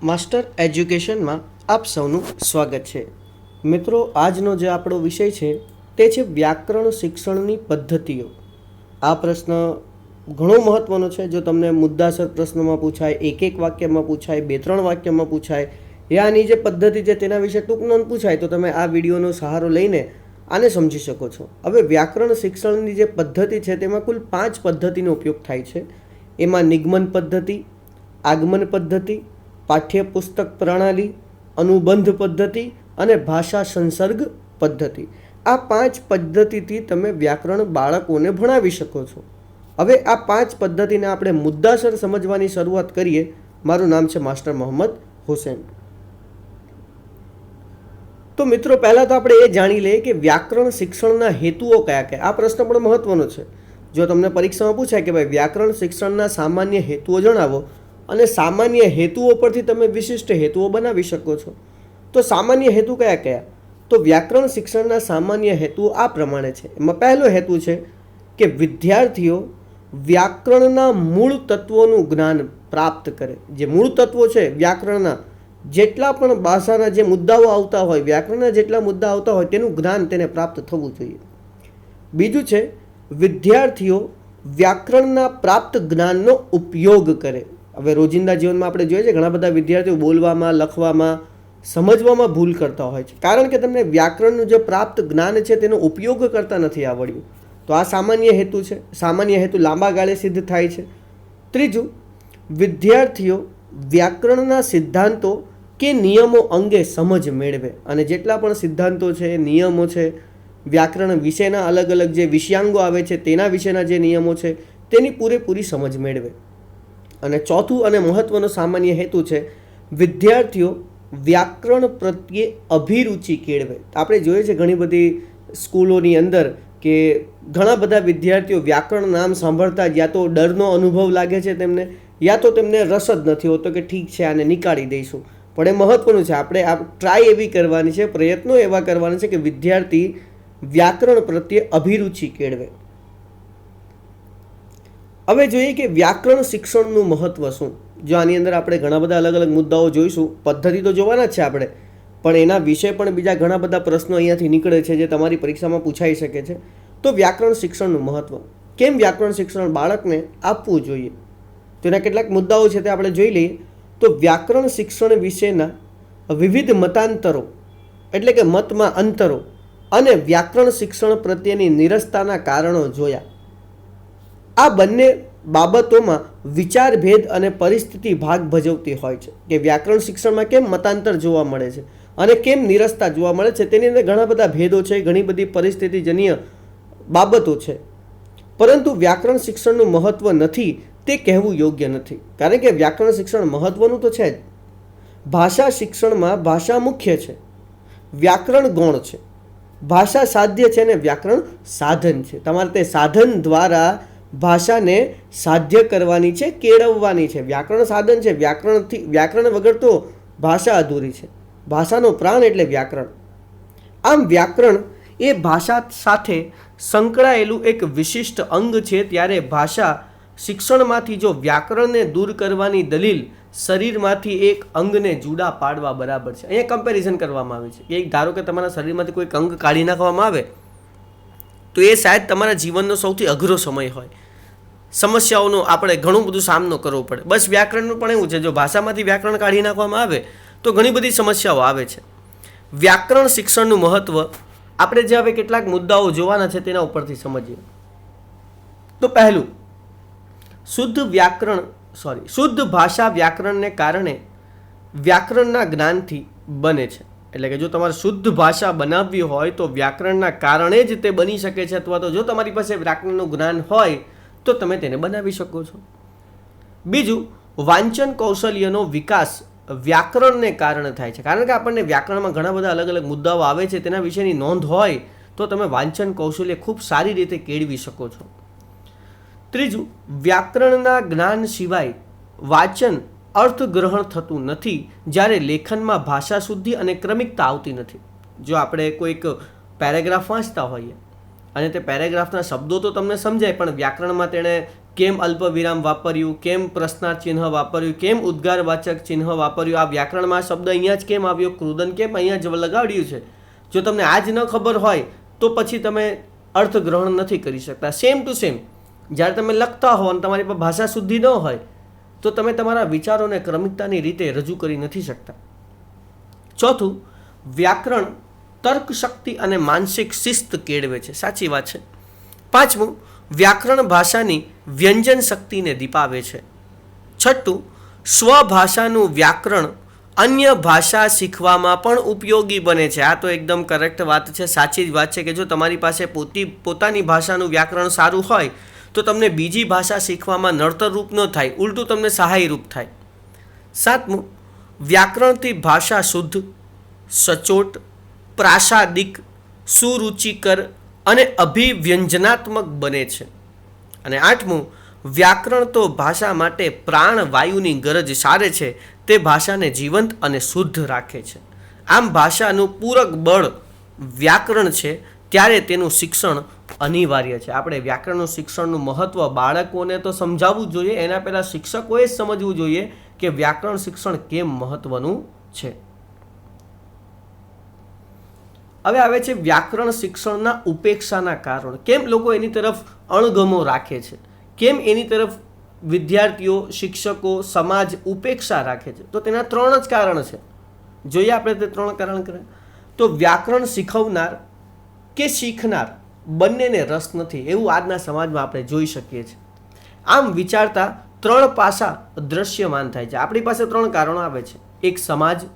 Master એજ્યુકેશનમાં આપ સૌનું સ્વાગત છે. મિત્રો, આજનો જે આપણો વિષય છે તે છે વ્યાકરણ શિક્ષણની પદ્ધતિઓ. આ પ્રશ્ન ઘણો મહત્ત્વનો છે. જો તમને મુદ્દાસર પ્રશ્નમાં પૂછાય, એક વાક્યમાં પૂછાય, 2-3 વાક્યમાં પૂછાય, યા આની જે પદ્ધતિ છે તેના વિશે ટૂંક નોંધ પૂછાય તો તમે આ વિડીયોનો સહારો લઈને આને સમજી શકો છો. હવે વ્યાકરણ શિક્ષણની જે પદ્ધતિ છે તેમાં કુલ 5 પદ્ધતિનો ઉપયોગ થાય છે. એમાં નિગમન પદ્ધતિ, આગમન પદ્ધતિ, પાઠ્યપુસ્તક પ્રણાલી, અનુબંધ પદ્ધતિ અને ભાષા સંસર્ગ પદ્ધતિ. આ 5 પદ્ધતિથી તમે વ્યાકરણ બાળકોને ભણાવી શકો છો. હવે આ 5 પદ્ધતિને આપણે મુદ્દાસર સમજવાની શરૂઆત કરીએ. મારું નામ છે માસ્ટર મોહમ્મદ હુસૈન. તો મિત્રો, પહેલાં તો આપણે એ જાણી લઈએ કે વ્યાકરણ શિક્ષણના હેતુઓ કયા કયા. આ પ્રશ્ન પણ મહત્વનો છે. જો તમને પરીક્ષામાં પૂછાય કે ભાઈ વ્યાકરણ શિક્ષણના સામાન્ય હેતુઓ જણાવો અને સામાન્ય હેતુઓ પરથી તમે વિશિષ્ટ હેતુઓ બનાવી શકો છો, તો સામાન્ય હેતુ કયા કયા? તો વ્યાકરણ શિક્ષણના સામાન્ય હેતુઓ આ પ્રમાણે છે. એમાં પહેલો હેતુ છે કે વિદ્યાર્થીઓ વ્યાકરણના મૂળ તત્વોનું જ્ઞાન પ્રાપ્ત કરે. જે મૂળ તત્વો છે વ્યાકરણના, જેટલા પણ ભાષાના જે મુદ્દાઓ આવતા હોય, વ્યાકરણના જેટલા મુદ્દા આવતા હોય તેનું જ્ઞાન તેને પ્રાપ્ત થવું જોઈએ. બીજું છે વિદ્યાર્થીઓ વ્યાકરણના પ્રાપ્ત જ્ઞાનનો ઉપયોગ કરે. હવે રોજિંદા જીવનમાં આપણે જોઈએ છે ઘણા બધા વિદ્યાર્થીઓ બોલવામાં, લખવામાં, સમજવામાં ભૂલ કરતા હોય છે, કારણ કે તમને વ્યાકરણનું જે પ્રાપ્ત જ્ઞાન છે તેનો ઉપયોગ કરતા નથી આવડ્યું. તો આ સામાન્ય હેતુ છે. સામાન્ય હેતુ લાંબા ગાળે સિદ્ધ થાય છે. ત્રીજું, વિદ્યાર્થીઓ વ્યાકરણના સિદ્ધાંતો કે નિયમો અંગે સમજ મેળવે. અને જેટલા પણ સિદ્ધાંતો છે, નિયમો છે, વ્યાકરણ વિશેના અલગ અલગ જે વિષયાંગો આવે છે તેના વિશેના જે નિયમો છે તેની પૂરેપૂરી સમજ મેળવે. અને ચોથું અને મહત્વનો સામાન્ય હેતુ છે વિદ્યાર્થીઓ વ્યાકરણ પ્રત્યે અભિરુચિ કેળવે. આપણે જોઈએ છે ઘણી બધી સ્કૂલોની અંદર કે ઘણા બધા વિદ્યાર્થીઓ વ્યાકરણ નામ સાંભળતા યા તો ડરનો અનુભવ લાગે છે તેમને, યા તો તેમને રસ જ નથી હોતો કે ઠીક છે આને નીકાળી દઈશું. પણ એ મહત્વનું છે, આપણે આ ટ્રાય એવી કરવાની છે, પ્રયત્નો એવા કરવાના છે કે વિદ્યાર્થી વ્યાકરણ પ્રત્યે અભિરુચિ કેળવે. હવે જોઈએ કે વ્યાકરણ શિક્ષણનું મહત્વ શું. જો આની અંદર આપણે ઘણા બધા અલગ અલગ મુદ્દાઓ જોઈશું, પદ્ધતિ તો જોવાના જ છે આપણે, પણ એના વિશે પણ બીજા ઘણા બધા પ્રશ્નો અહીંયાથી નીકળે છે જે તમારી પરીક્ષામાં પૂછાઈ શકે છે. તો વ્યાકરણ શિક્ષણનું મહત્વ, કેમ વ્યાકરણ શિક્ષણ બાળકને આપવું જોઈએ, તેના કેટલાક મુદ્દાઓ છે તે આપણે જોઈ લઈએ. તો વ્યાકરણ શિક્ષણ વિશેના વિવિધ મતાંતરો એટલે કે મતમાં અંતરો અને વ્યાકરણ શિક્ષણ પ્રત્યેની નિરસતાના કારણો જોયા. આ બંને બાબતોમાં વિચારભેદ અને પરિસ્થિતિ ભાગ ભજવતી હોય છે કે વ્યાકરણ શિક્ષણમાં કેમ મતાંતર જોવા મળે છે અને કેમ નિરસતા જોવા મળે છે. તેની અંદર ઘણા બધા ભેદો છે, ઘણી બધી પરિસ્થિતિજન્ય બાબતો છે. પરંતુ વ્યાકરણ શિક્ષણનું મહત્વ નથી તે કહેવું યોગ્ય નથી, કારણ કે વ્યાકરણ શિક્ષણ મહત્વનું તો છે જ. ભાષા શિક્ષણમાં ભાષા મુખ્ય છે, વ્યાકરણ ગૌણ છે. ભાષા સાધ્ય છે અને વ્યાકરણ સાધન છે. તમારે તે સાધન દ્વારા ભાષાને સાધ્ય કરવાની છે, કેળવવાની છે. વ્યાકરણ સાધન છે, વ્યાકરણ વગર તો ભાષા અધૂરી છે. ભાષાનો પ્રાણ એટલે વ્યાકરણ. આમ વ્યાકરણ એ ભાષા સાથે સંકળાયેલું એક વિશિષ્ટ અંગ છે. ત્યારે ભાષા શિક્ષણમાંથી જો વ્યાકરણને દૂર કરવાની દલીલ શરીરમાંથી એક અંગને જુદા પાડવા બરાબર છે. અહીંયા કમ્પેરિઝન કરવામાં આવે છે કે ધારો કે તમારા શરીરમાંથી કોઈ અંગ કાઢી નાખવામાં આવે તો એ શાયદ તમારા જીવનનો સૌથી અઘરો સમય હોય, સમસ્યાઓનો આપણે ઘણું બધું સામનો કરવો પડે. બસ વ્યાકરણનું પણ એવું છે, જો ભાષામાંથી વ્યાકરણ કાઢી નાખવામાં આવે તો ઘણી બધી સમસ્યાઓ આવે છે. વ્યાકરણ શિક્ષણનું મહત્વ આપણે જે હવે કેટલાક મુદ્દાઓ જોવાના છે તેના ઉપરથી સમજીએ. તો પહેલું, શુદ્ધ ભાષા વ્યાકરણને કારણે વ્યાકરણના જ્ઞાનથી બને છે. એટલે કે જો તમારે શુદ્ધ ભાષા બનાવવી હોય તો વ્યાકરણના કારણે જ તે બની શકે છે, અથવા તો જો તમારી પાસે વ્યાકરણનું જ્ઞાન હોય તો તમે તેને બનાવી શકો છો. બીજું, વાંચન કૌશલ્યનો વિકાસ વ્યાકરણને કારણે થાય છે, કારણ કે આપણને વ્યાકરણમાં ઘણા બધા અલગ અલગ મુદ્દાઓ આવે છે, તેના વિશેની નોંધ હોય તો તમે વાંચન કૌશલ્ય ખૂબ સારી રીતે કેળવી શકો છો. ત્રીજું, વ્યાકરણના જ્ઞાન સિવાય વાંચન અર્થગ્રહણ થતું નથી, જ્યારે લેખનમાં ભાષા શુદ્ધિ અને ક્રમિકતા આવતી નથી. જો આપણે કોઈક પેરેગ્રાફ વાંચતા હોઈએ અને તે પેરેગ્રાફના શબ્દો તો તમને સમજાય, પણ વ્યાકરણમાં તેણે કેમ અલ્પવિરામ વાપર્યું, કેમ પ્રશ્નાર્થ ચિહ્ન વાપર્યું, કેમ ઉદ્ગારવાચક ચિહ્ન વાપર્યું, આ વ્યાકરણમાં શબ્દ અહીંયા જ કેમ આવ્યો, કૃદન કેમ અહીંયા જ લગાડ્યું છે. જો તમને આ જ ન ખબર હોય તો પછી તમે અર્થગ્રહણ નથી કરી શકતા. સેમ ટુ સેમ જ્યારે તમે લખતા હો અને તમારી પાસે ભાષા શુદ્ધિ ન હોય તો તમે તમારા વિચારોને ક્રમિકતાની રીતે રજૂ કરી નથી શકતા. ચોથું, વ્યાકરણ તર્ક શક્તિ અને માનસિક શિસ્ત કેળવે છે. સાચી વાત છે. પાંચમું, વ્યાકરણ ભાષાની વ્યંજન શક્તિને દીપાવે છે. છઠ્ઠું, સ્વભાષાનું વ્યાકરણ અન્ય ભાષા શીખવામાં પણ ઉપયોગી બને છે. આ તો એકદમ કરેક્ટ વાત છે, સાચી જ વાત છે કે જો તમારી પાસે પોતાની ભાષાનું વ્યાકરણ સારું હોય તો તમને બીજી ભાષા શીખવામાં નડતરરૂપ ન થાય, ઉલટું તમને સહાયરૂપ થાય. સાતમું, વ્યાકરણથી ભાષા શુદ્ધ, સચોટ, પ્રાસાદિક, સુરુચિકર અને અભિવ્યંજનાત્મક બને છે. અને આઠમું, વ્યાકરણ તો ભાષા માટે પ્રાણવાયુની ગરજ સારે છે, તે ભાષાને જીવંત અને શુદ્ધ રાખે છે. આમ ભાષાનું પૂરક બળ વ્યાકરણ છે, ત્યારે તેનું શિક્ષણ અનિવાર્ય છે. આપણે વ્યાકરણનું શિક્ષણનું મહત્ત્વ બાળકોને તો સમજાવવું જ જોઈએ, એના પહેલાં શિક્ષકોએ સમજવું જોઈએ કે વ્યાકરણ શિક્ષણ કેમ મહત્ત્વનું છે. હવે આવે છે વ્યાકરણ શિક્ષણના ઉપેક્ષાના કારણો. કેમ લોકો એની તરફ અણગમો રાખે છે, કેમ એની તરફ વિદ્યાર્થીઓ, શિક્ષકો, સમાજ ઉપેક્ષા રાખે છે? તો તેના 3 જ કારણ છે. જોઈએ આપણે તે 3 કારણ કર્યા. તો વ્યાકરણ શીખવનાર કે શીખનાર બંનેને રસ નથી, એવું આજના સમાજમાં આપણે જોઈ શકીએ છીએ. આમ વિચારતા 3 પાસા દ્રશ્યમાન થાય છે. આપણી પાસે 3 કારણો આવે છે: એક સમાજ,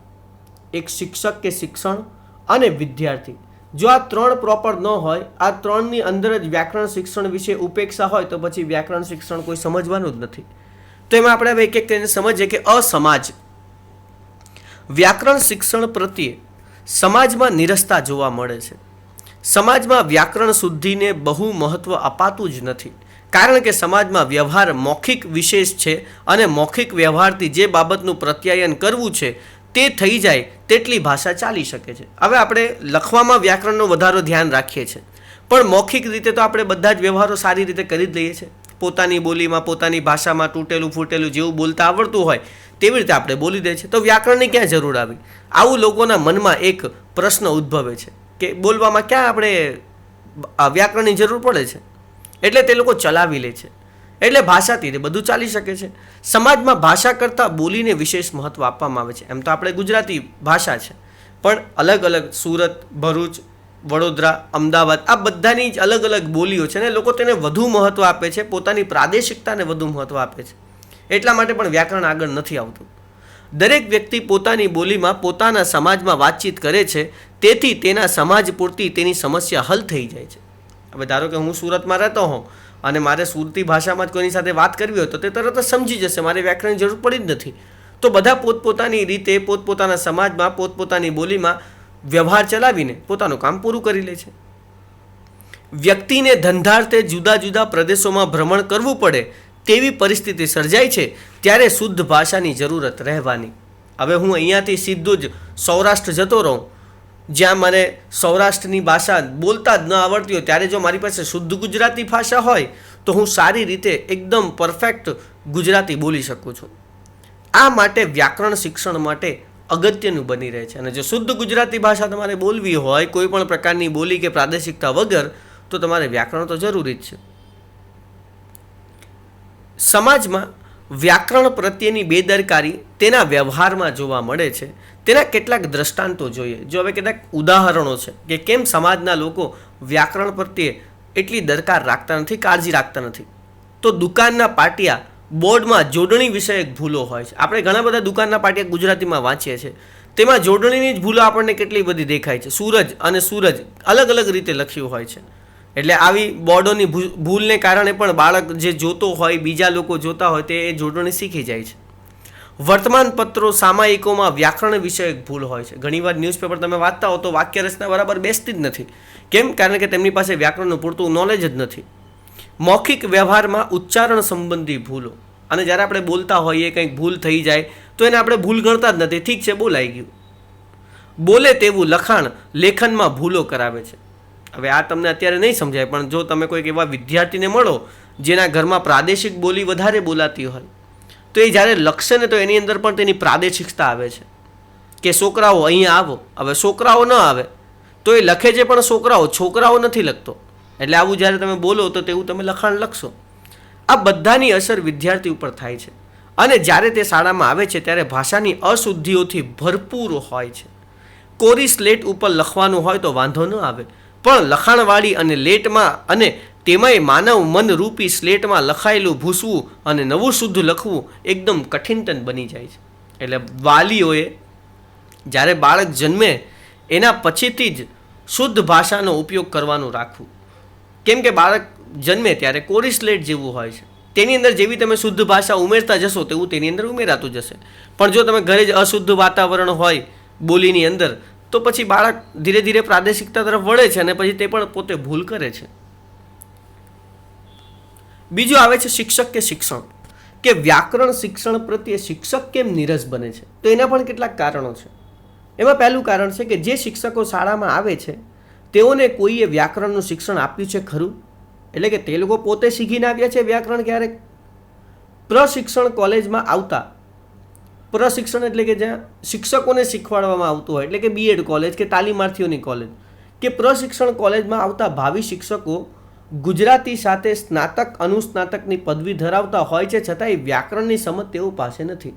એક શિક્ષક કે શિક્ષણ અને વિદ્યાર્થી. જો આ 3 પ્રોપર ન હોય, આ 3ની અંદર જ વ્યાકરણ શિક્ષણ વિશે ઉપેક્ષા હોય તો પછી વ્યાકરણ શિક્ષણ કોઈ સમજવાનું જ નથી. તો એમાં આપણે હવે એક એક કરીને સમજીએ કે અસમાજ. વ્યાકરણ શિક્ષણ પ્રત્યે સમાજમાં નિરસતા જોવા મળે છે. સમાજમાં વ્યાકરણ શુદ્ધિને બહુ મહત્વ અપાતું જ નથી, કારણ કે સમાજમાં વ્યવહાર મૌખિક વિશેષ છે અને મૌખિક વ્યવહારથી જે બાબતનું પ્રત્યાયન કરવું છે તે થઈ જાય તેટલી ભાષા ચાલી શકે છે. હવે આપણે લખવામાં વ્યાકરણનો વધારે ધ્યાન રાખીએ છીએ, પણ મૌખિક રીતે તો આપણે બધા જ વ્યવહારો સારી રીતે કરી જ લઈએ છીએ. પોતાની બોલીમાં, પોતાની ભાષામાં તૂટેલું ફૂટેલું જેવું બોલતા આવડતું હોય તેવી રીતે આપણે બોલી દઈએ છીએ. તો વ્યાકરણની ક્યાં જરૂર આવી? આવું લોકોના મનમાં એક પ્રશ્ન ઉદ્ભવે છે કે બોલવામાં ક્યાં આપણે વ્યાકરણની જરૂર પડે છે, એટલે તે લોકો ચલાવી લે છે. એટલે ભાષાથી તે બધું ચાલી શકે છે. સમાજમાં ભાષા કરતાં બોલીને વિશેષ મહત્ત્વ આપવામાં આવે છે. એમ તો આપણે ગુજરાતી ભાષા છે, પણ અલગ અલગ સુરત, ભરૂચ, વડોદરા, અમદાવાદ આ બધાની જ અલગ અલગ બોલીઓ છે ને લોકો તેને વધુ મહત્ત્વ આપે છે, પોતાની પ્રાદેશિકતાને વધુ મહત્ત્વ આપે છે. એટલા માટે પણ વ્યાકરણ આગળ નથી આવતું. દરેક વ્યક્તિ પોતાની બોલીમાં પોતાના સમાજમાં વાતચીત કરે છે, તેથી તેના સમાજ પૂરતી તેની સમસ્યા હલ થઈ જાય છે. હવે ધારો કે હું સુરતમાં રહેતો હોઉં અને મારે સુરતી ભાષામાં જ કોઈની સાથે વાત કરવી હોય તો તે તરત જ સમજી જશે, મારે વ્યાકરણની જરૂર પડી જ નથી. તો બધા પોતપોતાની રીતે, પોતપોતાના સમાજમાં, પોતપોતાની બોલીમાં વ્યવહાર ચલાવીને પોતાનું કામ પૂરું કરી લે છે. વ્યક્તિને ધંધાર્થે જુદા જુદા પ્રદેશોમાં ભ્રમણ કરવું પડે તેવી પરિસ્થિતિ સર્જાય છે, ત્યારે શુદ્ધ ભાષાની જરૂરત રહેવાની. હવે હું અહીંયાથી સીધું જ સૌરાષ્ટ્ર જતો રહું, જ્યાં મને સૌરાષ્ટ્રની ભાષા બોલતા જ ન આવડતી હોય, ત્યારે જો મારી પાસે શુદ્ધ ગુજરાતી ભાષા હોય તો હું સારી રીતે એકદમ પરફેક્ટ ગુજરાતી બોલી શકું છું. આ માટે વ્યાકરણ શિક્ષણ માટે અગત્યનું બની રહે છે. અને જો શુદ્ધ ગુજરાતી ભાષા તમારે બોલવી હોય, કોઈ પણ પ્રકારની બોલી કે પ્રાદેશિકતા વગર, તો તમારે વ્યાકરણ તો જરૂરી જ છે. સમાજમાં વ્યાકરણ પ્રત્યેની બેદરકારી તેના વ્યવહારમાં જોવા મળે છે. તેના કેટલાક દ્રષ્ટાંતો જોઈએ. જો હવે કેટલાક ઉદાહરણો છે કે કેમ સમાજના લોકો વ્યાકરણ પ્રત્યે એટલી દરકાર રાખતા નથી, કાળજી રાખતા નથી. તો દુકાનના પાટિયા બોર્ડમાં જોડણી વિષયક ભૂલો હોય છે. આપણે ઘણા બધા દુકાનના પાટિયા ગુજરાતીમાં વાંચીએ છીએ, તેમાં જોડણીની જ ભૂલો આપણને કેટલી બધી દેખાય છે. સૂરજ અને સૂરજ અલગ અલગ રીતે લખ્યું હોય છે. એટલે આવી બોર્ડોની ભૂલને કારણે પણ બાળક જે જોતો હોય, બીજા લોકો જોતા હોય, તે એ જોડણી શીખી જાય છે. વર્તમાન પત્રો, સામાયિકોમાં વ્યાકરણ વિષયક ભૂલ હોય છે. ઘણીવાર ન્યૂઝપેપર તમે વાંચતા હો તો વાક્ય રચના બરાબર બેસતી જ નથી. કેમ? કારણ કે તેમની પાસે વ્યાકરણનું પૂરતું નોલેજ જ નથી. મૌખિક વ્યવહારમાં ઉચ્ચારણ સંબંધી ભૂલો, અને જ્યારે આપણે બોલતા હોઈએ કંઈક ભૂલ થઈ જાય તો એને આપણે ભૂલ ગણતા જ નથી. ઠીક છે, બોલાઈ ગયું. બોલે તેવું લખાણ લેખનમાં ભૂલો કરાવે છે. હવે આ તમને અત્યારે નહીં સમજાય, પણ જો તમે કોઈક એવા વિદ્યાર્થીને મળો જેના ઘરમાં પ્રાદેશિક બોલી વધારે બોલાતી હોય, તો એ જ્યારે લખશે ને તો એની અંદર પણ તેની પ્રાદેશિકતા આવે છે કે છોકરાઓ અહીંયા આવો. હવે છોકરાઓ ન આવે તો એ લખે છે પણ છોકરાઓ નથી લખતો. એટલે આવું જ્યારે તમે બોલો તો તેવું તમે લખાણ લખશો. આ બધાની અસર વિદ્યાર્થી ઉપર થાય છે. અને જ્યારે તે શાળામાં આવે છે ત્યારે ભાષાની અશુદ્ધિઓથી ભરપૂર હોય છે. કોરી સ્લેટ ઉપર લખવાનું હોય તો વાંધો ન આવે, પણ લખાણવાળી અને લેટમાં અને તેમાંય માનવ મનરૂપી સ્લેટમાં લખાયેલું ભૂસવું અને નવું શુદ્ધ લખવું એકદમ કઠિનતન બની જાય છે. એટલે વાલીઓએ જ્યારે બાળક જન્મે એના પછીથી જ શુદ્ધ ભાષાનો ઉપયોગ કરવાનું રાખવું. કેમ કે બાળક જન્મે ત્યારે કોરી સ્લેટ જેવું હોય છે, તેની અંદર જેવી તમે શુદ્ધ ભાષા ઉમેરતા જશો તેવું તેની અંદર ઉમેરાતું જશે. પણ જો તમે ઘરે જ અશુદ્ધ વાતાવરણ હોય બોલીની અંદર, તો પછી બાળક ધીરે ધીરે પ્રાદેશિકતા તરફ વળે છે અને પછી તે પણ પોતે ભૂલ કરે છે. બીજું આવે છે શિક્ષક કે શિક્ષણ, કે વ્યાકરણ શિક્ષણ પ્રત્યે શિક્ષક કેમ નીરસ બને છે. તો એના પણ કેટલાક કારણો છે. એમાં પહેલું કારણ છે કે જે શિક્ષકો શાળામાં આવે છે તેઓને કોઈએ વ્યાકરણનું શિક્ષણ આપ્યું છે ખરું? એટલે કે તે લોકો પોતે શીખીને આવ્યા છે વ્યાકરણ ક્યારેક? પ્રશિક્ષણ કોલેજમાં આવતા, પ્રશિક્ષણ એટલે કે જ્યાં શિક્ષકોને શીખવાડવામાં આવતું હોય, એટલે કે બીએડ કોલેજ કે તાલીમાર્થીઓની કોલેજ, કે પ્રશિક્ષણ કોલેજમાં આવતા ભાવિ શિક્ષકો ગુજરાતી સાથે સ્નાતક અનુસ્નાતકની પદવી ધરાવતા હોય છે, છતાં એ વ્યાકરણની સમજ તેઓ પાસે નથી.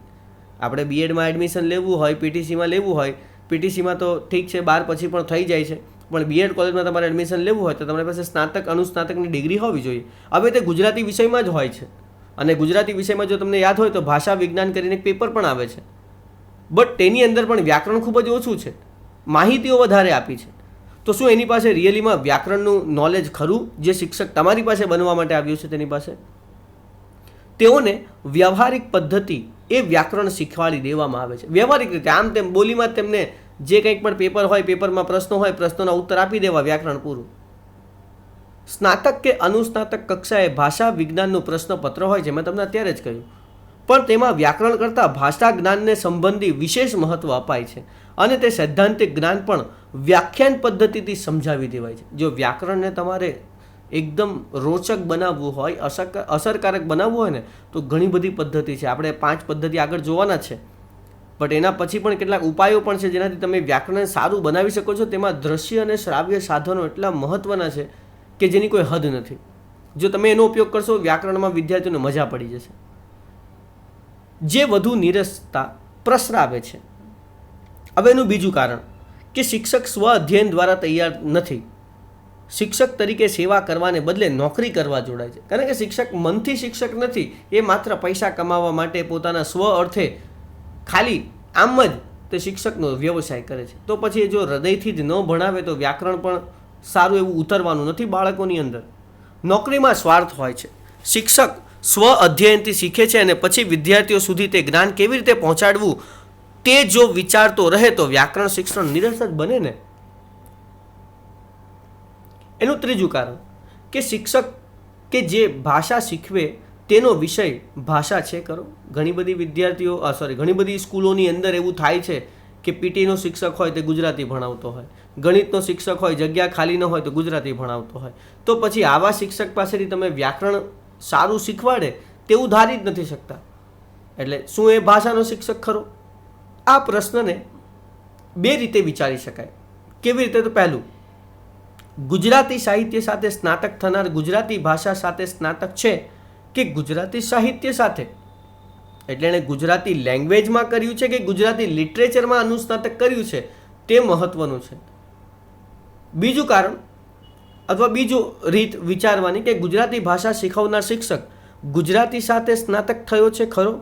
આપણે બીએડમાં એડમિશન લેવું હોય, પીટીસીમાં લેવું હોય, પીટીસીમાં તો ઠીક છે 12 પછી પણ થઈ જાય છે, પણ બીએડ કોલેજમાં તમારે એડમિશન લેવું હોય તો તમારી પાસે સ્નાતક અનુસ્નાતકની ડિગ્રી હોવી જોઈએ. હવે તે ગુજરાતી વિષયમાં જ હોય છે, અને ગુજરાતી વિષયમાં જો તમને યાદ હોય તો ભાષા વિજ્ઞાન કરીને એક પેપર પણ આવે છે, બટ તેની અંદર પણ વ્યાકરણ ખૂબ જ ઓછું છે, માહિતીઓ વધારે આપી છે. તો શું એની પાસે રિયલીમાં વ્યાકરણનું નોલેજ ખરું જે શિક્ષક તમારી પાસે બનવા માટે આવ્યું છે તેની પાસે? તેઓને વ્યવહારિક પદ્ધતિ એ વ્યાકરણ શીખવાડી દેવામાં આવે છે. વ્યવહારિક રીતે આમ તેમ બોલીમાં તેમને જે કંઈક પણ પેપર હોય, પેપરમાં પ્રશ્નો હોય, પ્રશ્નોના ઉત્તર આપી દેવા, વ્યાકરણ પૂરું. સ્નાતક કે અનુસ્નાતક કક્ષાએ ભાષા વિજ્ઞાનનું પ્રશ્નપત્ર હોય છે, મેં તમને અત્યારે જ કહ્યું, પણ તેમાં વ્યાકરણ કરતાં ભાષા જ્ઞાનને સંબંધી વિશેષ મહત્વ અપાય છે અને તે સૈદ્ધાંતિક જ્ઞાન પણ વ્યાખ્યાન પદ્ધતિથી સમજાવી દેવાય છે. જો વ્યાકરણને તમારે એકદમ રોચક બનાવવું હોય, અસરકારક બનાવવું હોય ને, તો ઘણી બધી પદ્ધતિ છે. આપણે 5 પદ્ધતિ આગળ જોવાના છે, બટ એના પછી પણ કેટલાક ઉપાયો પણ છે જેનાથી તમે વ્યાકરણ સારું બનાવી શકો છો. તેમાં દ્રશ્ય અને શ્રાવ્ય સાધનો એટલા મહત્ત્વના છે કે જેની કોઈ હદ નથી. જો તમે એનો ઉપયોગ કરશો, વ્યાકરણમાં વિદ્યાર્થીઓને મજા પડી જશે. જે વધુ નીરસતા પ્રસરાવે છે. હવે એનું બીજું કારણ કે શિક્ષક સ્વ અધ્યયન દ્વારા તૈયાર નથી. શિક્ષક તરીકે સેવા કરવાને બદલે નોકરી કરવા જોડાય છે. કારણ કે શિક્ષક મનથી શિક્ષક નથી, એ માત્ર પૈસા કમાવા માટે પોતાના સ્વ અર્થે ખાલી આમ જ તે શિક્ષકનો વ્યવસાય કરે છે. તો પછી જો હૃદયથી જ ન ભણાવે તો વ્યાકરણ પણ સારું એવું ઉતરવાનું નથી બાળકોની અંદર. નોકરીમાં સ્વાર્થ હોય છે. શિક્ષક સ્વ અધ્યયનથી શીખે છે અને પછી વિદ્યાર્થીઓ સુધી તે જ્ઞાન કેવી રીતે પહોંચાડવું તે જો વિચારતો રહે તો વ્યાકરણ શિક્ષણ નિરસ જ બને ને. એનું ત્રીજું કારણ કે શિક્ષક કે જે ભાષા શીખવે તેનો વિષય ભાષા છે ખરો. ઘણી બધી સ્કૂલોની અંદર એવું થાય છે કે પીટીનો શિક્ષક હોય તે ગુજરાતી ભણાવતો હોય, ગણિતનો શિક્ષક હોય જગ્યા ખાલી ન હોય તો ગુજરાતી ભણાવતો હોય. તો પછી આવા શિક્ષક પાસેથી તમે વ્યાકરણ સારું શીખવાડે તેવું ધારી જ નથી શકતા. એટલે શું એ ભાષાનો શિક્ષક ખરો? આ પ્રશ્નને 2 રીતે વિચારી શકાય. કેવી રીતે? તો પહેલું, ગુજરાતી સાહિત્ય સાથે સ્નાતક થનાર ગુજરાતી ભાષા સાથે સ્નાતક છે કે ગુજરાતી સાહિત્ય સાથે? એટલે એણે ગુજરાતી લેંગ્વેજમાં કર્યું છે કે ગુજરાતી લિટરેચરમાં અનુસ્નાતક કર્યું છે તે મહત્વનું છે. બીજું કારણ અથવા બીજું રીત વિચારવાની કે ગુજરાતી ભાષા શીખવનાર શિક્ષક ગુજરાતી સાથે સ્નાતક થયો છે ખરો?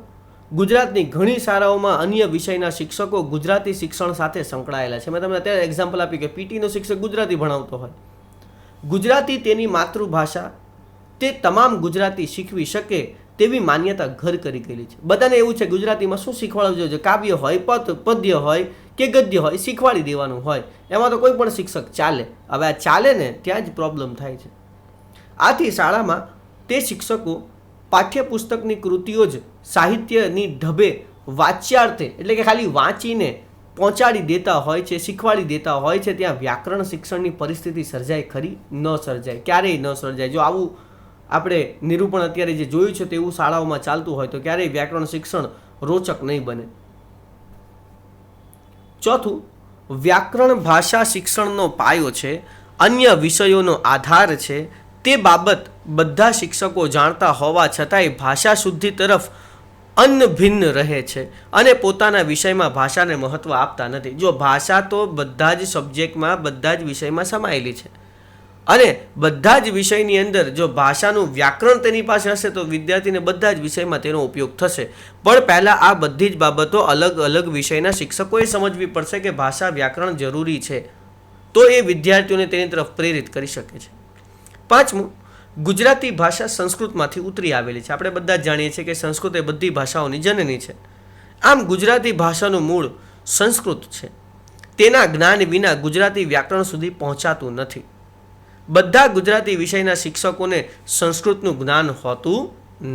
ગુજરાતની ઘણી શાળાઓમાં અન્ય વિષયના શિક્ષકો ગુજરાતી શિક્ષણ સાથે સંકળાયેલા છે. મેં તમને અત્યારે એક્ઝામ્પલ આપ્યું કે પીટીનો શિક્ષક ગુજરાતી ભણાવતો હોય. ગુજરાતી તેની માતૃભાષા, તે તમામ ગુજરાતી શીખવી શકે તેવી માન્યતા ઘર કરી ગયેલી છે. બધાને એવું છે ગુજરાતીમાં શું શીખવાડવું જોઈએ, કાવ્ય હોય, પદ્ય હોય કે ગદ્ય હોય, શીખવાડી દેવાનું હોય, એમાં તો કોઈ પણ શિક્ષક ચાલે. હવે આ ચાલે ને ત્યાં જ પ્રોબ્લેમ થાય છે. આથી શાળામાં તે શિક્ષકો પાઠ્યપુસ્તકની કૃતિઓ જ સાહિત્યની ઢબે વાચ્યાર્થે, એટલે કે ખાલી વાંચીને પહોંચાડી દેતા હોય છે, શીખવાડી દેતા હોય છે, ત્યાં વ્યાકરણ શિક્ષણની પરિસ્થિતિ સર્જાય ખરી? ન સર્જાય, ક્યારેય ન સર્જાય. જો આવું આપણે નિરૂપણ અત્યારે જે જોયું છે તેવું શાળાઓમાં ચાલતું હોય તો ક્યારેય વ્યાકરણ શિક્ષણ રોચક નહીં બને. ચોથું, વ્યાકરણ ભાષા શિક્ષણનો પાયો છે, અન્ય વિષયોનો આધાર છે. તે બાબત બધા શિક્ષકો જાણતા હોવા છતાંય ભાષા શુદ્ધિ તરફ અનભિન્ન રહે છે અને પોતાના વિષયમાં ભાષાને મહત્વ આપતા નથી. જો ભાષા તો બધા જ સબ્જેક્ટમાં, બધા જ વિષયમાં સમાયેલી છે અને બધા જ વિષયની અંદર જો ભાષાનું વ્યાકરણ તેની પાસે હશે તો વિદ્યાર્થીને બધા જ વિષયમાં તેનો ઉપયોગ થશે. પણ પહેલાં આ બધી જ બાબતો અલગ અલગ વિષયના શિક્ષકોએ સમજવી પડશે કે ભાષા વ્યાકરણ જરૂરી છે, તો એ વિદ્યાર્થીઓને તેની તરફ પ્રેરિત કરી શકે છે. પાંચમું, ગુજરાતી ભાષા સંસ્કૃતમાંથી ઉતરી આવેલી છે. આપણે બધા જ જાણીએ છીએ કે સંસ્કૃત એ બધી ભાષાઓની જનની છે. આમ ગુજરાતી ભાષાનું મૂળ સંસ્કૃત છે. તેના જ્ઞાન વિના ગુજરાતી વ્યાકરણ સુધી પહોંચાતું નથી. બધા ગુજરાતી વિષયના શિક્ષકોને સંસ્કૃતનું જ્ઞાન હોતું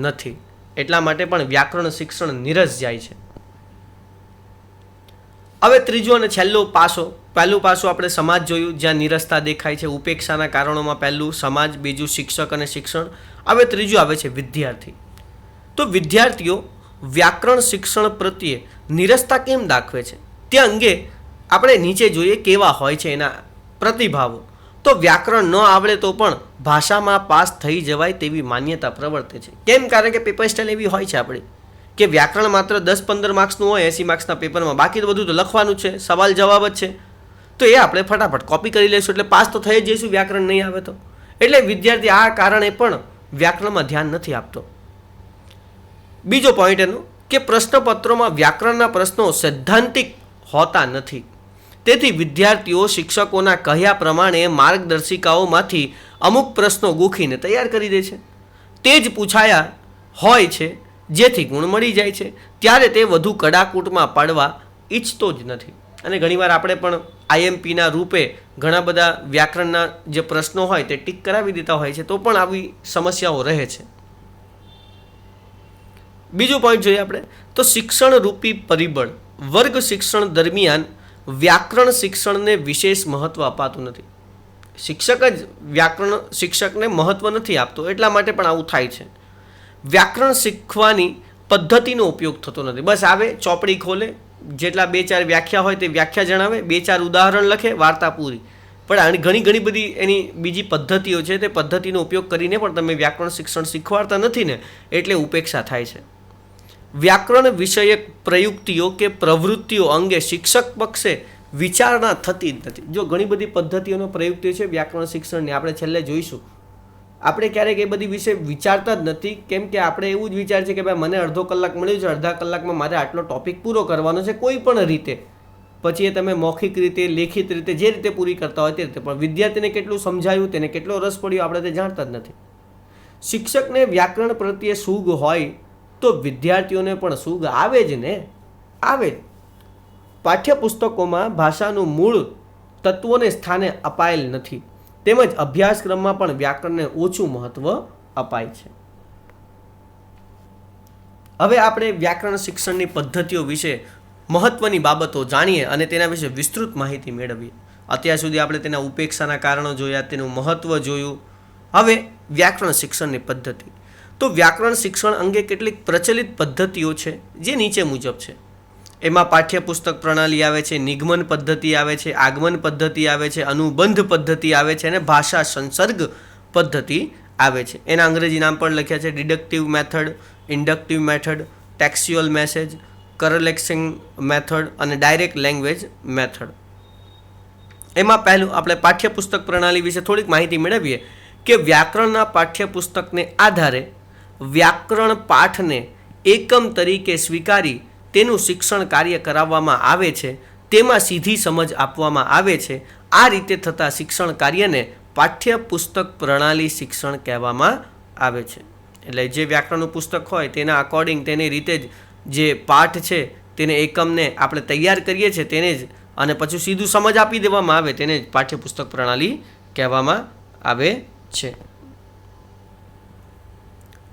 નથી, એટલા માટે પણ વ્યાકરણ શિક્ષણ નિરસ જાય છે. હવે ત્રીજો અને છેલ્લો પાસો, પહેલું પાસું આપણે સમાજ જોયું, જ્યાં નિરસતા દેખાય છે. ઉપેક્ષાના કારણોમાં પહેલું સમાજ, બીજું શિક્ષક અને શિક્ષણ. હવે ત્રીજું આવે છે વિદ્યાર્થી. તો વિદ્યાર્થીઓ વ્યાકરણ શિક્ષણ પ્રત્યે નિરસતા કેમ દાખવે છે તે અંગે આપણે નીચે જોઈએ કેવા હોય છે એના પ્રતિભાવો. તો વ્યાકરણ ન આવડે તો પણ ભાષામાં પાસ થઈ જવાય તેવી માન્યતા પ્રવર્તે છે. કેમ? કારણ કે પેપર સ્ટાઇલ એવી હોય છે આપણી કે વ્યાકરણ માત્ર 10-15 માર્ક્સનું હોય 80 માર્ક્સના પેપરમાં, બાકી તો બધું તો લખવાનું છે, સવાલ જવાબ જ છે. તો એ આપણે ફટાફટ કોપી કરી લઈશું એટલે પાસ તો થઈ જ જઈશું વ્યાકરણ નહીં આવે તો. એટલે વિદ્યાર્થી આ કારણે પણ વ્યાકરણમાં ધ્યાન નથી આપતો. બીજો પોઈન્ટ એનો કે પ્રશ્નપત્રોમાં વ્યાકરણના પ્રશ્નો સૈદ્ધાંતિક હોતા નથી. તેથી વિદ્યાર્થીઓ શિક્ષકોના કહ્યા પ્રમાણે માર્ગદર્શિકાઓમાંથી અમુક પ્રશ્નો ગોખીને તૈયાર કરી દે છે. તે જ પૂછાયા હોય છે જેથી ગુણ મળી જાય છે, ત્યારે તે વધુ કડાકૂટમાં પાડવા ઈચ્છતો જ નથી. અને ઘણીવાર આપણે પણ આઈએમપીના રૂપે ઘણા બધા વ્યાકરણના જે પ્રશ્નો હોય તે ટીક કરાવી દેતા હોય છે, તો પણ આવી સમસ્યાઓ રહે છે. બીજું પોઈન્ટ જોઈએ આપણે તો શિક્ષણ રૂપી પરિબળ. વર્ગ શિક્ષણ દરમિયાન વ્યાકરણ શિક્ષણને વિશેષ મહત્વ અપાતું નથી. શિક્ષક જ વ્યાકરણ શિક્ષકને મહત્વ નથી આપતો, એટલા માટે પણ આવું થાય છે. વ્યાકરણ શીખવાની પદ્ધતિનો ઉપયોગ થતો નથી. બસ આવે, ચોપડી ખોલે, જેટલા 2-4 વ્યાખ્યા હોય તે વ્યાખ્યા જણાવે, 2-4 ઉદાહરણ લખે, વાર્તા પૂરી. પણ ઘણી બધી એની બીજી પદ્ધતિઓ છે, તે પદ્ધતિનો ઉપયોગ કરીને પણ તમે વ્યાકરણ શિક્ષણ શીખવાડતા નથી ને, એટલે ઉપેક્ષા થાય છે. વ્યાકરણ વિષયક પ્રયુક્તિઓ કે પ્રવૃત્તિઓ અંગે શિક્ષક પક્ષે વિચારણા થતી જ નથી. જો ઘણી બધી પદ્ધતિઓનો પ્રયુક્તિઓ છે વ્યાકરણ શિક્ષણની, આપણે છેલ્લે જોઈશું. આપણે ક્યારેક એ બધી વિશે વિચારતા જ નથી, કેમ કે આપણે એવું જ વિચાર છે કે ભાઈ મને અડધો કલાક મળ્યું છે, અડધા કલાકમાં મારે આટલો ટોપિક પૂરો કરવાનો છે કોઈ પણ રીતે. પછી એ તમે મૌખિક રીતે, લેખિત રીતે, જે રીતે પૂરી કરતા હોય તે રીતે. પણ વિદ્યાર્થીને કેટલું સમજાયું, તેને કેટલો રસ પડ્યો, આપણે તે જાણતા જ નથી. શિક્ષકને વ્યાકરણ પ્રત્યે સૂગ હોય તો વિદ્યાર્થીઓને પણ સૂગ આવે જ ને, આવે જ. પાઠ્યપુસ્તકોમાં ભાષાનું મૂળ તત્વોને સ્થાને અપાયેલ નથી, તેમજ અભ્યાસક્રમમાં પણ વ્યાકરણને ઓછું મહત્વ અપાય છે. હવે આપણે વ્યાકરણ શિક્ષણની પદ્ધતિઓ વિશે મહત્વની બાબતો જાણીએ અને તેના વિશે વિસ્તૃત માહિતી મેળવીએ. અત્યાર સુધી આપણે તેના ઉપેક્ષાના કારણો જોયા, તેનું મહત્વ જોયું. હવે વ્યાકરણ શિક્ષણની પદ્ધતિ. તો વ્યાકરણ શિક્ષણ અંગે કેટલીક પ્રચલિત પદ્ધતિઓ છે જે નીચે મુજબ છે. એમાં પાઠ્યપુસ્તક પ્રણાલી આવે છે, નિગમન પદ્ધતિ આવે છે, આગમન પદ્ધતિ આવે છે, અનુબંધ પદ્ધતિ આવે છે અને ભાષા સંસર્ગ પદ્ધતિ આવે છે. એના અંગ્રેજી નામ પણ લખ્યા છે: deductive method, inductive method, textual message, કરલેક્સિંગ મેથડ અને ડાયરેક્ટ લેંગ્વેજ મેથડ. એમાં પહેલું આપણે પાઠ્યપુસ્તક પ્રણાલી વિશે થોડીક માહિતી મેળવીએ કે વ્યાકરણના પાઠ્યપુસ્તકને આધારે વ્યાકરણ પાઠને એકમ તરીકે સ્વીકારી તેનું શિક્ષણ કાર્ય કરાવવામાં આવે છે, તેમાં સીધી સમજ આપવામાં આવે છે. આ રીતે થતા શિક્ષણ કાર્યને પાઠ્યપુસ્તક પ્રણાલી શિક્ષણ કહેવામાં આવે છે. એટલે જે વ્યાકરણનું પુસ્તક હોય તેના અકોર્ડિંગ, તેની રીતે જ જે પાઠ છે તેને એકમને આપણે તૈયાર કરીએ છીએ તેને જ, અને પછી સીધું સમજ આપી દેવામાં આવે તેને જ પાઠ્યપુસ્તક પ્રણાલી કહેવામાં આવે છે.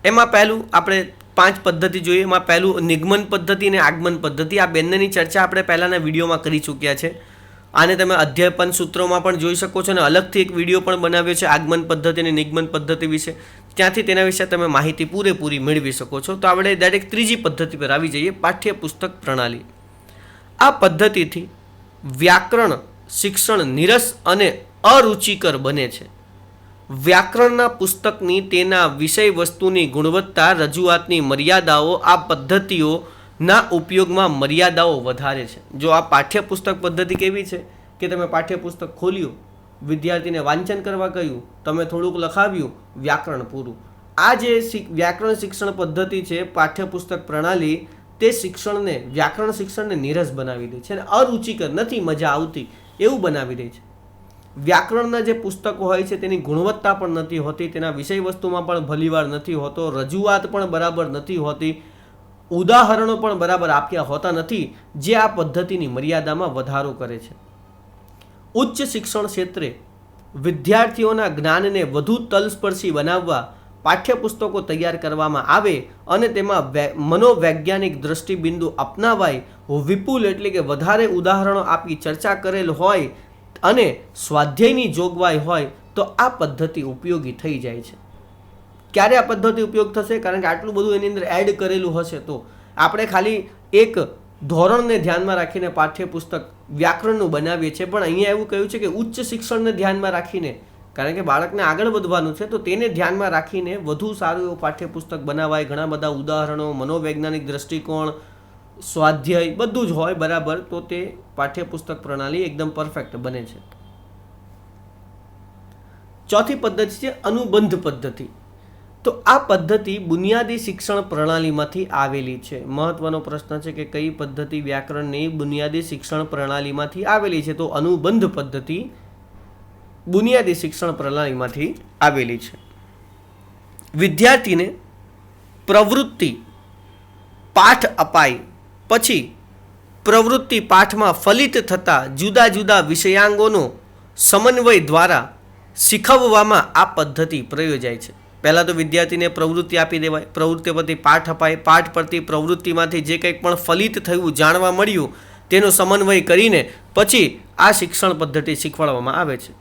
એમાં પહેલું આપણે 5 પદ્ધતિ જોઈએ. એમાં પહેલું નિગમન પદ્ધતિ અને આગમન પદ્ધતિ. આ બંનેની ચર્ચા આપણે પહેલાંના વિડીયોમાં કરી ચૂક્યા છે. આને તમે અધ્યાપન સૂત્રોમાં પણ જોઈ શકો છો અને અલગથી એક વિડીયો પણ બનાવ્યો છે આગમન પદ્ધતિ અને નિગમન પદ્ધતિ વિશે. ત્યાંથી તેના વિશે તમે માહિતી પૂરેપૂરી મેળવી શકો છો. તો આપણે ડાયરેક્ટ ત્રીજી પદ્ધતિ પર આવી જઈએ, પાઠ્યપુસ્તક પ્રણાલી. આ પદ્ધતિથી વ્યાકરણ શિક્ષણ નીરસ અને અરુચિકર બને છે. વ્યાકરણના પુસ્તકની તેના વિષય વસ્તુની ગુણવત્તા રજૂઆતની મર્યાદાઓ આ પદ્ધતિઓના ઉપયોગમાં મર્યાદાઓ વધારે છે. જો આ પાઠ્યપુસ્તક પદ્ધતિ કેવી છે કે તમે પાઠ્યપુસ્તક ખોલ્યું, વિદ્યાર્થીને વાંચન કરવા કહ્યું, તમે થોડુંક લખાવ્યું, વ્યાકરણ પૂરું. આ જે વ્યાકરણ શિક્ષણ પદ્ધતિ છે પાઠ્યપુસ્તક પ્રણાલી, તે શિક્ષણને વ્યાકરણ શિક્ષણને નીરસ બનાવી દે છે અને અરુચિકર, નથી મજા આવતી એવું બનાવી દે છે. વ્યાકરણના જે પુસ્તકો હોય છે તેની ગુણવત્તા પણ નથી હોતી, તેના વિષય વસ્તુમાં પણ ભલીવાર નથી હોતો, રજૂઆત પણ બરાબર નથી હોતી, ઉદાહરણો પણ બરાબર આપ્યા હોતા નથી, જે આ પદ્ધતિની મર્યાદામાં વધારો કરે છે. ઉચ્ચ શિક્ષણ ક્ષેત્રે વિદ્યાર્થીઓના જ્ઞાનને વધુ તલસ્પર્શી બનાવવા પાઠ્યપુસ્તકો તૈયાર કરવામાં આવે અને તેમાં મનોવૈજ્ઞાનિક દ્રષ્ટિબિંદુ અપનાવાય, વિપુલ એટલે કે વધારે ઉદાહરણો આપી ચર્ચા કરેલ હોય અને સ્વાધ્યાયની જોગવાઈ હોય તો આ પદ્ધતિ ઉપયોગી થઈ જાય છે. ક્યારે આ પદ્ધતિ ઉપયોગ થશે? કારણ કે આટલું બધું એની અંદર એડ કરેલું હશે. તો આપણે ખાલી એક ધોરણને ધ્યાનમાં રાખીને પાઠ્યપુસ્તક વ્યાકરણનું બનાવીએ છીએ, પણ અહીંયા એવું કહ્યું છે કે ઉચ્ચ શિક્ષણને ધ્યાનમાં રાખીને, કારણ કે બાળકને આગળ વધવાનું છે, તો તેને ધ્યાનમાં રાખીને વધુ સારું એવું પાઠ્યપુસ્તક બનાવાય. ઘણા બધા ઉદાહરણો, મનોવૈજ્ઞાનિક દ્રષ્ટિકોણ, સ્વાધ્યાય બધું જ હોય બરાબર, તો તે પાઠ્યપુસ્તક પ્રણાલી એકદમ પરફેક્ટ બને છે. ચોથી પદ્ધતિ છે અનુબંધ પદ્ધતિ. તો આ પદ્ધતિ બુનિયાદી શિક્ષણ પ્રણાલીમાંથી આવેલી છે. મહત્વનો પ્રશ્ન છે કે કઈ પદ્ધતિ વ્યાકરણની બુનિયાદી શિક્ષણ પ્રણાલીમાંથી આવેલી છે? તો અનુબંધ પદ્ધતિ બુનિયાદી શિક્ષણ પ્રણાલીમાંથી આવેલી છે. વિદ્યાર્થીને પ્રવૃત્તિ પાઠ અપાય પછી પ્રવૃત્તિ પાઠમાં ફલિત થતા જુદા જુદા વિષયાંગોનો સમન્વય દ્વારા શીખવવામાં આ પદ્ધતિ પ્રયોજાય છે. પહેલાં તો વિદ્યાર્થીને પ્રવૃત્તિ આપી દેવાય, પ્રવૃત્તિ પરથી પાઠ અપાય, પાઠ પરથી પ્રવૃત્તિમાંથી જે કંઈક પણ ફલિત થયું, જાણવા મળ્યું, તેનો સમન્વય કરીને પછી આ શિક્ષણ પદ્ધતિ શીખવાડવામાં આવે છે.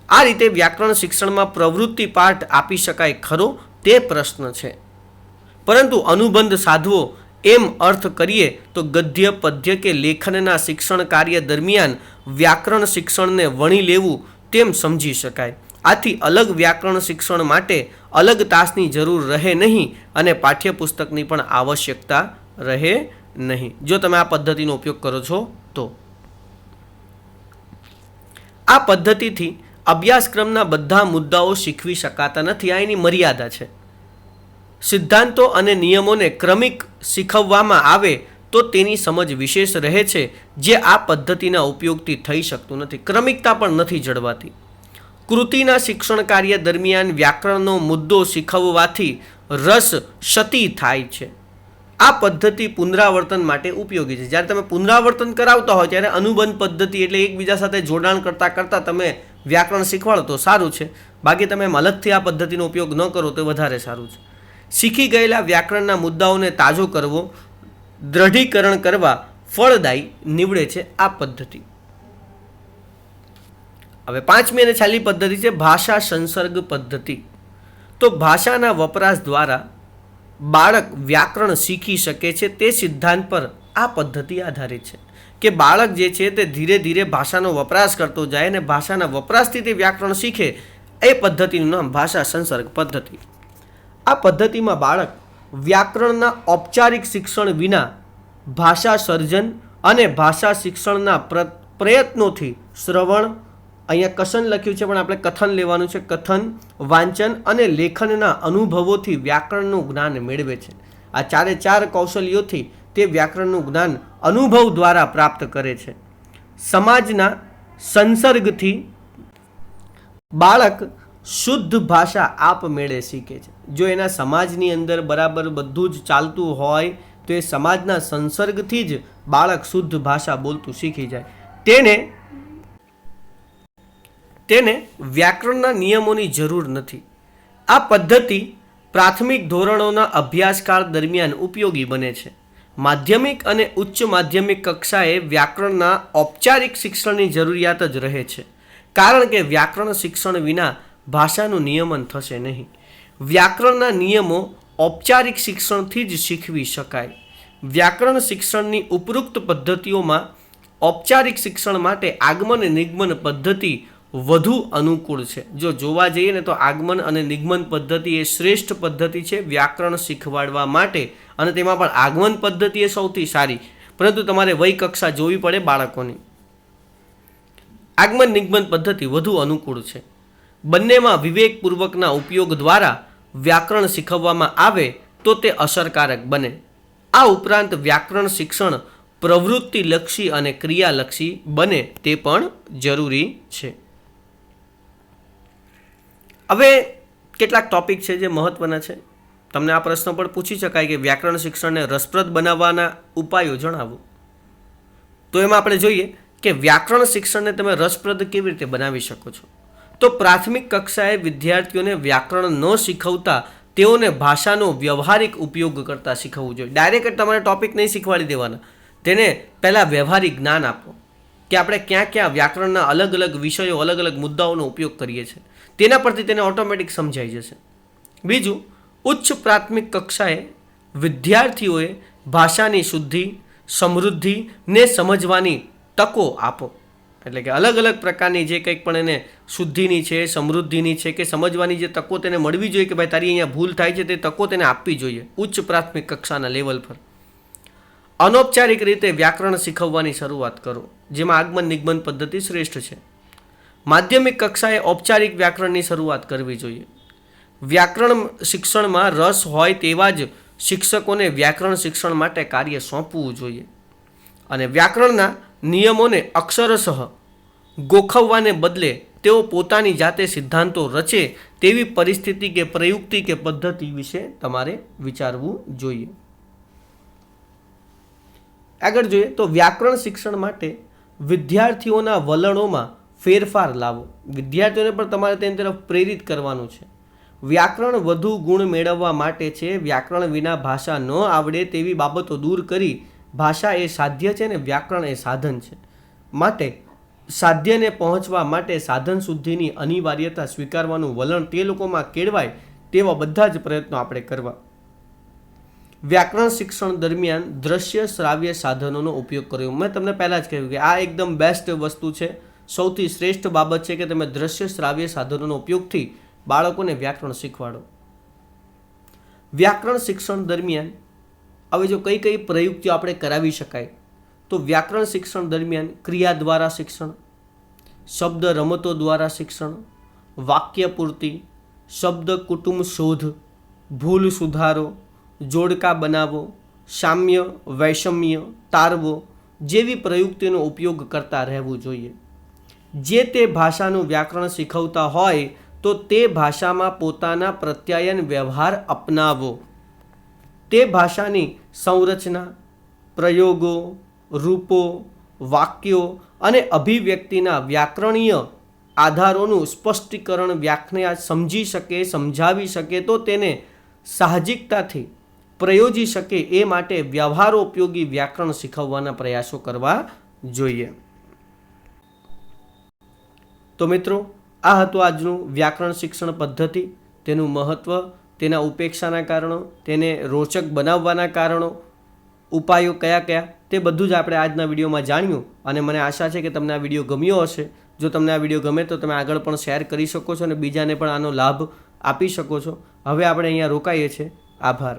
આ રીતે વ્યાકરણ શિક્ષણમાં પ્રવૃત્તિ પાઠ આપી શકાય ખરો તે પ્રશ્ન છે. પરંતુ અનુબંધ સાધવો એમ અર્થ કરીએ તો ગદ્ય, પદ્ય કે લેખનના શિક્ષણ કાર્ય દરમિયાન વ્યાકરણ શિક્ષણને વણી લેવું તેમ સમજી શકાય. આથી અલગ વ્યાકરણ શિક્ષણ માટે અલગ તાસની જરૂર રહે નહીં અને પાઠ્યપુસ્તકની પણ આવશ્યકતા રહે નહીં, જો તમે આ પદ્ધતિનો ઉપયોગ કરો છો તો. આ પદ્ધતિથી અભ્યાસક્રમના બધા મુદ્દાઓ શીખવી શકાતા નથી. આ એની મર્યાદા છે. સિદ્ધાંતો અને નિયમોને ક્રમિક શીખવવામાં આવે તો તેની સમજ વિશેષ રહે છે, જે આ પદ્ધતિના ઉપયોગથી થઈ શકતું નથી. ક્રમિકતા પણ નથી જળવાતી. કૃતિના શિક્ષણ કાર્ય દરમિયાન વ્યાકરણનો મુદ્દો શીખવવાથી રસ ક્ષતિ થાય છે. આ પદ્ધતિ પુનરાવર્તન માટે ઉપયોગી છે. જ્યારે તમે પુનરાવર્તન કરાવતા હોય ત્યારે અનુબંધ પદ્ધતિ એટલે એકબીજા સાથે જોડાણ કરતાં કરતાં તમે વ્યાકરણ શીખવાડો તો સારું છે. બાકી તમે અલગથી આ પદ્ધતિનો ઉપયોગ ન કરો તો વધારે સારું છે. શીખી ગયેલા વ્યાકરણના મુદ્દાઓને તાજો કરવો, દ્રઢીકરણ કરવા ફળદાયી નીવડે છે આ પદ્ધતિ. હવે પાંચમી અને છેલ્લી પદ્ધતિ છે ભાષા સંસર્ગ પદ્ધતિ. તો ભાષાના વપરાશ દ્વારા બાળક વ્યાકરણ શીખી શકે છે તે સિદ્ધાંત પર આ પદ્ધતિ આધારિત છે કે બાળક જે છે તે ધીરે ધીરે ભાષાનો વપરાશ કરતો જાય અને ભાષાના વપરાશથી તે વ્યાકરણ શીખે. એ પદ્ધતિનું નામ ભાષા સંસર્ગ પદ્ધતિ. આ પદ્ધતિમાં બાળક વ્યાકરણના ઔપચારિક શિક્ષણ વિના ભાષા સર્જન અને ભાષા શિક્ષણના પ્રયત્નોથી શ્રવણ, અહીંયા કથન લખ્યું છે પણ આપણે કથન લેવાનું છે, કથન, વાંચન અને લેખનના અનુભવોથી વ્યાકરણનું જ્ઞાન મેળવે છે. આ ચારે ચાર કૌશલ્યોથી તે વ્યાકરણનું જ્ઞાન અનુભવ દ્વારા પ્રાપ્ત કરે છે. સમાજના સંસર્ગથી બાળક શુદ્ધ ભાષા આપમેળે શીખે છે. જો એના સમાજની અંદર બરાબર બધું જ ચાલતું હોય તો એ સમાજના સંસર્ગથી જ બાળક શુદ્ધ ભાષા બોલતું શીખી જાય. તેને વ્યાકરણના નિયમોની જરૂર નથી. આ પદ્ધતિ પ્રાથમિક ધોરણોના અભ્યાસકાળ દરમિયાન ઉપયોગી બને છે. માધ્યમિક અને ઉચ્ચ માધ્યમિક કક્ષાએ વ્યાકરણના ઔપચારિક શિક્ષણની જરૂરિયાત જ રહે છે, કારણ કે વ્યાકરણ શિક્ષણ વિના ભાષાનું નિયમન થશે નહીં. વ્યાકરણના નિયમો ઔપચારિક શિક્ષણથી જ શીખવી શકાય. વ્યાકરણ શિક્ષણની ઉપરોક્ત પદ્ધતિઓમાં ઔપચારિક શિક્ષણ માટે આગમન અને નિગમન પદ્ધતિ વધુ અનુકૂળ છે. જો જોવા જઈએ ને તો આગમન અને નિગમન પદ્ધતિ એ શ્રેષ્ઠ પદ્ધતિ છે વ્યાકરણ શીખવાડવા માટે, અને તેમાં પણ આગમન પદ્ધતિ એ સૌથી સારી, પરંતુ તમારે વય કક્ષા જોવી પડે બાળકોની. આગમન નિગમન પદ્ધતિ વધુ અનુકૂળ છે. બંનેમાં વિવેકપૂર્વકના ઉપયોગ દ્વારા વ્યાકરણ શીખવવામાં આવે તો તે અસરકારક બને. આ ઉપરાંત વ્યાકરણ શિક્ષણ પ્રવૃત્તિલક્ષી અને ક્રિયાલક્ષી બને તે પણ જરૂરી છે. હવે કેટલાક ટોપિક છે જે મહત્વના છે. તમને આ પ્રશ્ન પણ પૂછી શકાય કે વ્યાકરણ શિક્ષણને રસપ્રદ બનાવવાના ઉપાયો જણાવો. તો એમાં આપણે જોઈએ કે વ્યાકરણ શિક્ષણને તમે રસપ્રદ કેવી રીતે બનાવી શકો છો. તો પ્રાથમિક કક્ષાએ વિદ્યાર્થીઓને વ્યાકરણ ન શીખવતા તેઓને ભાષાનો વ્યવહારિક ઉપયોગ કરતા શીખવવું જોઈએ. ડાયરેક્ટ તમારે ટોપિક નહીં શીખવાડી દેવાના, તેને પહેલાં વ્યવહારિક જ્ઞાન આપો કે આપણે ક્યાં ક્યાં વ્યાકરણના અલગ અલગ વિષયો, અલગ અલગ મુદ્દાઓનો ઉપયોગ કરીએ છીએ. તેના પરથી તેને ઓટોમેટિક સમજાઈ જશે. બીજું, ઉચ્ચ પ્રાથમિક કક્ષાએ વિદ્યાર્થીઓએ ભાષાની શુદ્ધિ, સમૃદ્ધિને સમજવાની તકો આપો. એટલે કે અલગ અલગ પ્રકારની જે કંઈક પણ એને શુદ્ધિની છે, સમૃદ્ધિની છે કે સમજવાની જે તકો તેને મળવી જોઈએ કે ભાઈ તારી અહીંયા ભૂલ થાય છે, તે તકો તેને આપવી જોઈએ ઉચ્ચ પ્રાથમિક કક્ષાના લેવલ પર. અનૌપચારિક રીતે વ્યાકરણ શીખવવાની શરૂઆત કરો, જેમાં આગમન નિગમન પદ્ધતિ શ્રેષ્ઠ છે. માધ્યમિક કક્ષાએ ઔપચારિક વ્યાકરણની શરૂઆત કરવી જોઈએ. વ્યાકરણ શિક્ષણમાં રસ હોય તેવા જ શિક્ષકોને વ્યાકરણ શિક્ષણ માટે કાર્ય સોંપવું જોઈએ. અને વ્યાકરણના નિયમોને અક્ષરશઃ ગોખવવાને બદલે તેઓ પોતાની જાતે સિદ્ધાંતો રચે તેવી પરિસ્થિતિ કે પ્રયુક્તિ કે પદ્ધતિ વિશે તમારે વિચારવું જોઈએ. આગળ જોઈએ તો વ્યાકરણ શિક્ષણ માટે વિદ્યાર્થીઓના વલણોમાં ફેરફાર લાવો. વિદ્યાર્થીઓને પણ તમારે તેની તરફ પ્રેરિત કરવાનું છે. વ્યાકરણ વધુ ગુણ મેળવવા માટે છે. વ્યાકરણ વિના ભાષા ન આવડે તેવી બાબતો દૂર કરી ભાષા એ સાધ્ય છે ને વ્યાકરણ એ સાધન છે. માટે સાધ્યને પહોંચવા માટે સાધન શુદ્ધિની અનિવાર્યતા સ્વીકારવાનું વલણ તે લોકોમાં કેળવાય તેવા બધા જ પ્રયત્નો આપણે કરવા. વ્યાકરણ શિક્ષણ દરમિયાન દ્રશ્ય શ્રાવ્ય સાધનોનો ઉપયોગ કર્યો. મેં તમને પહેલાં જ કહ્યું કે આ એકદમ બેસ્ટ વસ્તુ છે, સૌથી શ્રેષ્ઠ બાબત છે કે તમે દ્રશ્ય શ્રાવ્ય સાધનોનો ઉપયોગથી બાળકોને વ્યાકરણ શીખવાડો. વ્યાકરણ શિક્ષણ દરમિયાન હવે જો કઈ કઈ પ્રયુક્તિઓ આપણે કરાવી શકાય, તો વ્યાકરણ શિક્ષણ દરમિયાન ક્રિયા દ્વારા શિક્ષણ, શબ્દ રમતો દ્વારા શિક્ષણ, વાક્ય પૂર્તિ, શબ્દ કુટુંબ શોધ, ભૂલ સુધારો, જોડકા બનાવો, સામ્ય વૈષમ્ય તારવો જેવી પ્રયુક્તિનો ઉપયોગ કરતા રહેવું જોઈએ. જે તે ભાષાનું વ્યાકરણ શીખવતા હોય તો તે ભાષામાં પોતાના પ્રત્યાયન વ્યવહાર અપનાવો. તે ભાષાની સંરચના, પ્રયોગો, રૂપો, વાક્યો અને અભિવ્યક્તિના વ્યાકરણીય આધારોનું સ્પષ્ટીકરણ વ્યાખ્યા સમજી શકે, સમજાવી શકે તો તેને સાહજિકતાથી પ્રયોજી શકે એ માટે વ્યવહારોપયોગી વ્યાકરણ શીખવવાના પ્રયાસો કરવા જોઈએ. તો મિત્રો, આ હતું આજનું વ્યાકરણ શિક્ષણ પદ્ધતિ, તેનું મહત્ત્વ, તેના ઉપેક્ષાના કારણો, તેને રોચક બનાવવાના કારણો, ઉપાયો કયા કયા, તે બધું જ આપણે આજના વિડીયોમાં જાણ્યું. અને મને આશા છે કે તમને આ વિડીયો ગમ્યો હશે. જો તમને આ વિડીયો ગમે તો તમે આગળ પણ શેર કરી શકો છો અને બીજાને પણ આનો લાભ આપી શકો છો. હવે આપણે અહીંયા રોકાઈએ છીએ. આભાર.